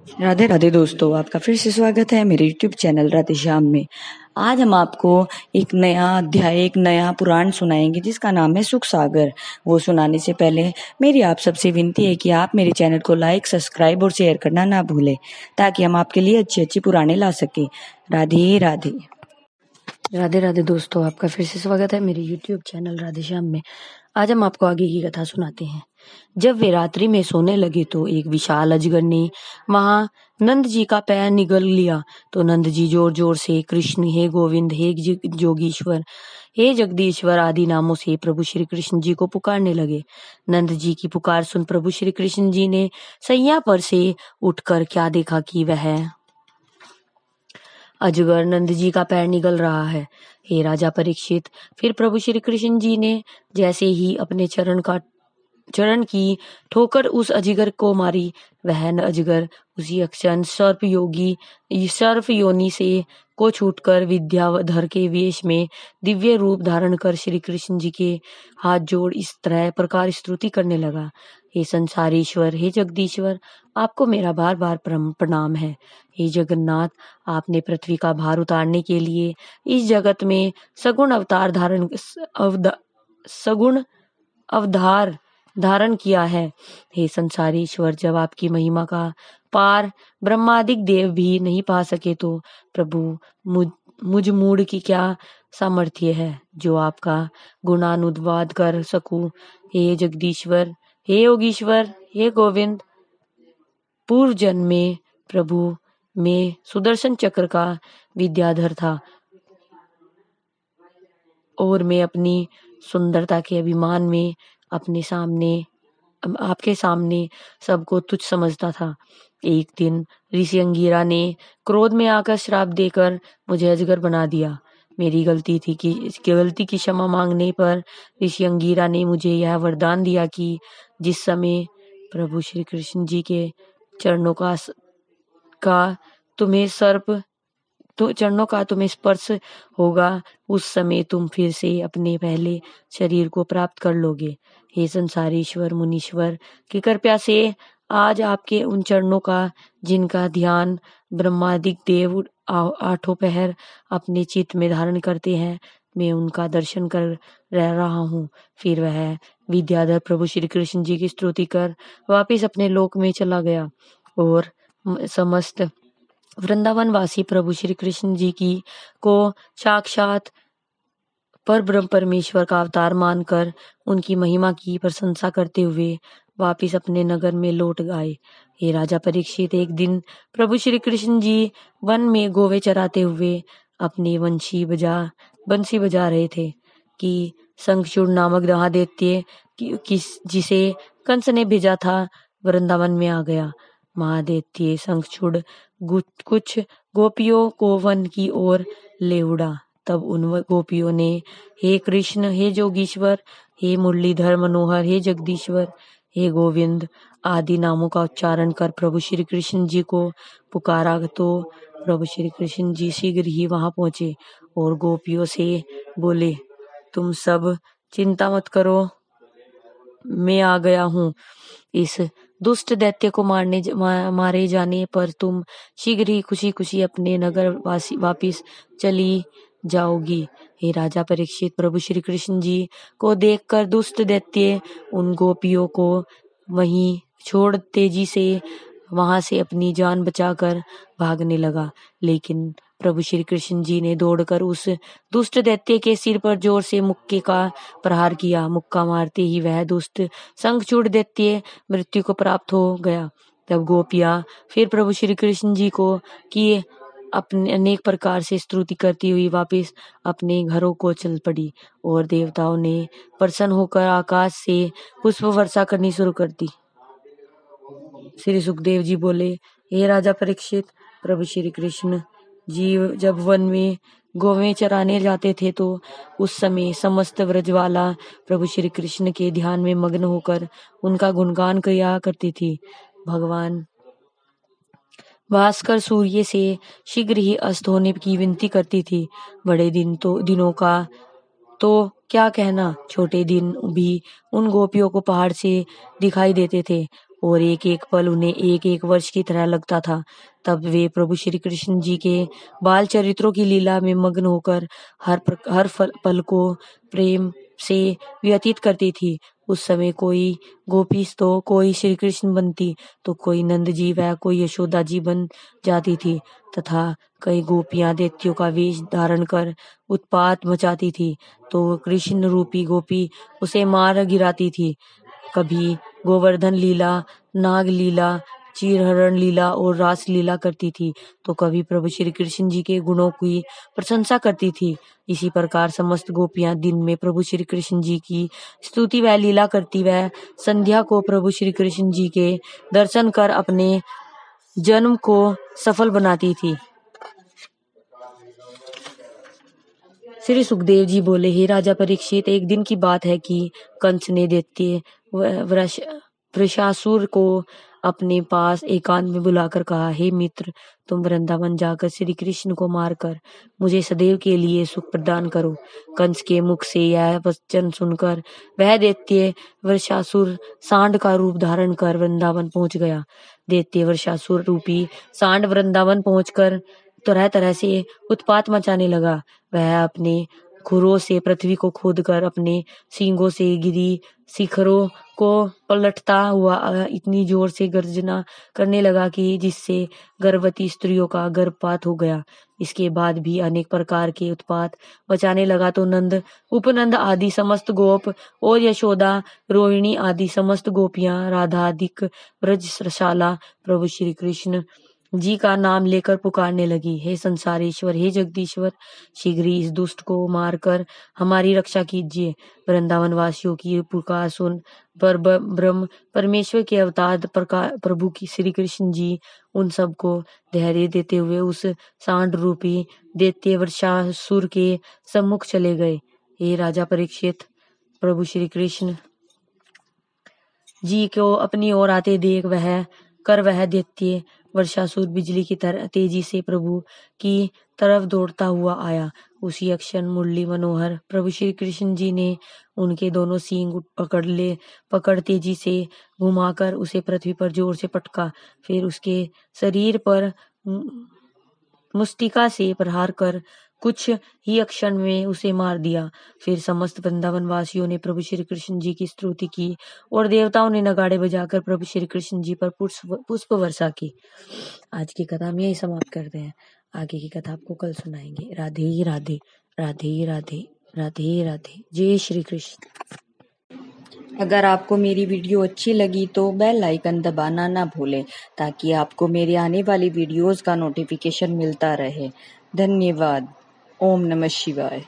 राधे राधे दोस्तों, आपका फिर से स्वागत है मेरे YouTube चैनल राधे श्याम में। आज हम आपको एक नया अध्याय, एक नया पुराण सुनाएंगे जिसका नाम है सुख सागर। वो सुनाने से पहले मेरी आप सबसे विनती है कि आप मेरे चैनल को लाइक, सब्सक्राइब और शेयर करना ना भूलें, ताकि हम आपके लिए अच्छी अच्छी पुराणे ला सके। राधे राधे। राधे राधे दोस्तों, आपका फिर से स्वागत है मेरे YouTube चैनल राधे श्याम में। आज हम आपको आगे की कथा सुनाते हैं। जब वे रात्रि में सोने लगे तो एक विशाल अजगर ने वहां नंद जी का पैर निगल लिया। तो नंद जी जोर जोर से कृष्ण, हे गोविंद, हे जोगीश्वर, हे जगदीश्वर आदि नामों से प्रभु श्री कृष्ण जी को पुकारने लगे। नंद जी की पुकार सुन प्रभु श्री कृष्ण जी ने सैया पर से उठकर क्या देखा कि वह अजगर नंद जी का पैर निगल रहा है। हे राजा परीक्षित, फिर प्रभु श्री कृष्ण जी ने जैसे ही अपने चरण की ठोकर उस अजगर को मारी, वह अजगर उसी क्षण सर्प योनि से को छूटकर विद्याधर के वेश में दिव्य रूप धारण कर श्री कृष्ण जी के हाथ जोड़ इस तरह प्रकार स्तुति करने लगा। हे संसारीश्वर, हे जगदीश्वर, आपको मेरा बार बार प्रणाम है। हे जगन्नाथ, आपने पृथ्वी का भार उतारने के लिए इस जगत में सगुण अवतार धारण किया है। हे संसारीश्वर, जब आपकी महिमा का पार ब्रह्मादिक देव भी नहीं पा सके तो प्रभु मुझ मूड की क्या सामर्थ्य है जो आपका गुणानुवाद कर सकूं। हे जगदीश्वर, हे योगीश्वर, हे गोविंद, पूर्व जन्म में प्रभु में सुदर्शन चक्र का विद्याधर था और मैं अपनी सुंदरता के अभिमान में आपके सामने सबको तुच्छ समझता था। एक दिन ऋषि अंगिरा ने क्रोध में आकर श्राप देकर मुझे अजगर बना दिया। मेरी गलती की क्षमा मांगने पर ऋषि अंगिरा ने मुझे यह वरदान दिया कि जिस समय प्रभु श्री कृष्ण जी के चरणों का तुम्हें स्पर्श होगा, उस समय तुम फिर से अपने पहले शरीर को प्राप्त कर लोगे। हे संसारीश्वर, मुनीश्वर की कृपया से आज आपके उन चरणों का, जिनका ध्यान ब्रह्मादिक देव आठों पहर अपने चित्त में धारण करते हैं, मैं उनका दर्शन कर रहा हूँ। फिर वह विद्याधर प्रभु श्री कृष्ण जी की स्तुति कर वापिस अपने लोक में चला गया और समस्त वृंदावन वासी प्रभु श्री कृष्ण जी की को साक्षात पर ब्रह्म परमेश्वर का अवतार मानकर उनकी महिमा की प्रशंसा करते हुए वापिस अपने नगर में लौट आए। हे राजा परीक्षित, एक दिन प्रभु श्री कृष्ण जी वन में गोवे चराते हुए अपनी बंसी बजा रहे थे कि शंखचूड़ नामक महादैत्य जिसे कंस ने भेजा था वृंदावन में आ गया। महादैत्य शंखचूड़ कुछ गोपियों को वन की ओर ले उड़ा। तब उन गोपियों ने हे कृष्ण, हे जोगीश्वर, हे मुरलीधर मनोहर, हे जगदीश्वर, हे गोविंद आदि नामों का उच्चारण कर प्रभु श्री कृष्ण जी को पुकारा। तो प्रभु श्री कृष्ण जी शीघ्र ही वहां पहुंचे और गोपियों से बोले, तुम सब चिंता मत करो, मैं आ गया हूँ। इस दुष्ट दैत्य को मारे जाने पर तुम शीघ्र ही खुशी खुशी अपने नगर वापिस चली जाओगी। हे राजा परीक्षित, प्रभु श्री कृष्ण जी को देखकर दुष्ट दैत्य उन गोपियों को वहीं छोड़ तेजी से वहां से अपनी जान बचाकर भागने लगा। लेकिन प्रभु श्री कृष्ण जी ने दौड़कर उस दुष्ट दैत्य के सिर पर जोर से मुक्के का प्रहार किया। मुक्का मारते ही वह दुष्ट शंखचूड़ दैत्य मृत्यु को प्राप्त हो गया। तब गोपियां फिर प्रभु श्री कृष्ण जी को किए अपने अनेक प्रकार से स्तुति करती हुई वापस अपने घरों को चल पड़ी और देवताओं ने प्रसन्न होकर आकाश से पुष्प वर्षा करनी शुरू कर दी। श्री सुखदेव जी बोले, हे राजा परीक्षित, प्रभु श्री कृष्ण जी जब वन में गोवें चराने जाते थे तो उस समय समस्त व्रजवाला प्रभु श्री कृष्ण के ध्यान में मग्न होकर उनका गुणगान किया करती थी। भगवान भास्कर सूर्य से शीघ्र ही अस्त होने की विनती करती थी। बड़े दिनों का तो क्या कहना, छोटे दिन भी उन गोपियों को पहाड़ से दिखाई देते थे और एक एक पल उन्हें एक एक वर्ष की तरह लगता था। तब वे प्रभु श्री कृष्ण जी के बाल चरित्रों की लीला में मग्न होकर हर पल को प्रेम से व्यतीत करती थी। उस समय कोई गोपी तो कोई श्री कृष्ण बनती, तो कोई नंद जी व कोई यशोदा जी बन जाती थी, तथा कई गोपियां दैत्यों का वेश धारण कर उत्पात मचाती थी, तो कृष्ण रूपी गोपी उसे मार गिराती थी। कभी गोवर्धन लीला, नाग लीला, चीरहरण लीला और रास लीला करती थी, तो कभी प्रभु श्री कृष्ण जी के गुणों की प्रशंसा करती थी। इसी प्रकार समस्त गोपियां दिन में प्रभु श्री कृष्ण जी की स्तुति व लीला करती व संध्या को प्रभु श्री कृष्ण जी के दर्शन कर अपने जन्म को सफल बनाती थी। श्री सुखदेव जी बोले, हे राजा परीक्षित, एक दिन की बात है कि कंस ने दैत्य वृषासुर को अपने पास एकांत में बुलाकर कहा, हे मित्र, तुम वृंदावन जाकर श्री कृष्ण को मारकर मुझे सदैव के लिए सुख प्रदान करो। कंस के मुख से यह वचन सुनकर वह दैत्य वृषासुर सांड का रूप धारण कर वृंदावन पहुंच गया। दैत्य वृषासुर रूपी सांड वृंदावन पहुंचकर तरह तरह से उत्पात मचाने लगा। वह अपने खुरों से पृथ्वी को खोदकर अपने सींगों से गिरी शिखरों को पलटता हुआ इतनी जोर से गर्जना करने लगा कि जिससे गर्भवती स्त्रियों का गर्भपात हो गया। इसके बाद भी अनेक प्रकार के उत्पात मचाने लगा, तो नंद, उपनंद आदि समस्त गोप और यशोदा, रोहिणी आदि समस्त गोपियां, राधा आदिक व्रजशाला प्रभु श्री कृष्ण जी का नाम लेकर पुकारने लगी, हे संसारेश्वर, हे जगदीश्वर, शीघ्र ही इस दुष्ट को मारकर हमारी रक्षा कीजिए। वृंदावन वासियों की पुकार सुन पर ब्रह्म परमेश्वर के अवतार प्रभु की श्री कृष्ण जी उन सबको धैर्य देते हुए उस सांड रूपी दैत्य वृषासुर के सम्मुख चले गए। हे राजा परीक्षित, प्रभु श्री कृष्ण जी को अपनी ओर आते देख वह दैत्य वर्षासुर बिजली की तरह तेजी से प्रभु की तरफ दौड़ता हुआ आया। उसी क्षण मुरली मनोहर प्रभु श्री कृष्ण जी ने उनके दोनों सींग पकड़ तेजी से घुमाकर उसे पृथ्वी पर जोर से पटका। फिर उसके शरीर पर मुष्टिका से प्रहार कर कुछ ही क्षण में उसे मार दिया। फिर समस्त वृंदावन वासियों ने प्रभु श्री कृष्ण जी की स्तुति की और देवताओं ने नगाड़े बजाकर प्रभु श्री कृष्ण जी पर पुष्प वर्षा की। आज की कथा हम यही समाप्त करते हैं। आगे की कथा आपको कल सुनाएंगे। राधे राधे, राधे राधे, राधे राधे। जय श्री कृष्ण। अगर आपको मेरी वीडियो अच्छी लगी तो बेल आइकन दबाना ना भूलें, ताकि आपको मेरे आने वाली वीडियोस का नोटिफिकेशन मिलता रहे। धन्यवाद। ओम नमः शिवाय।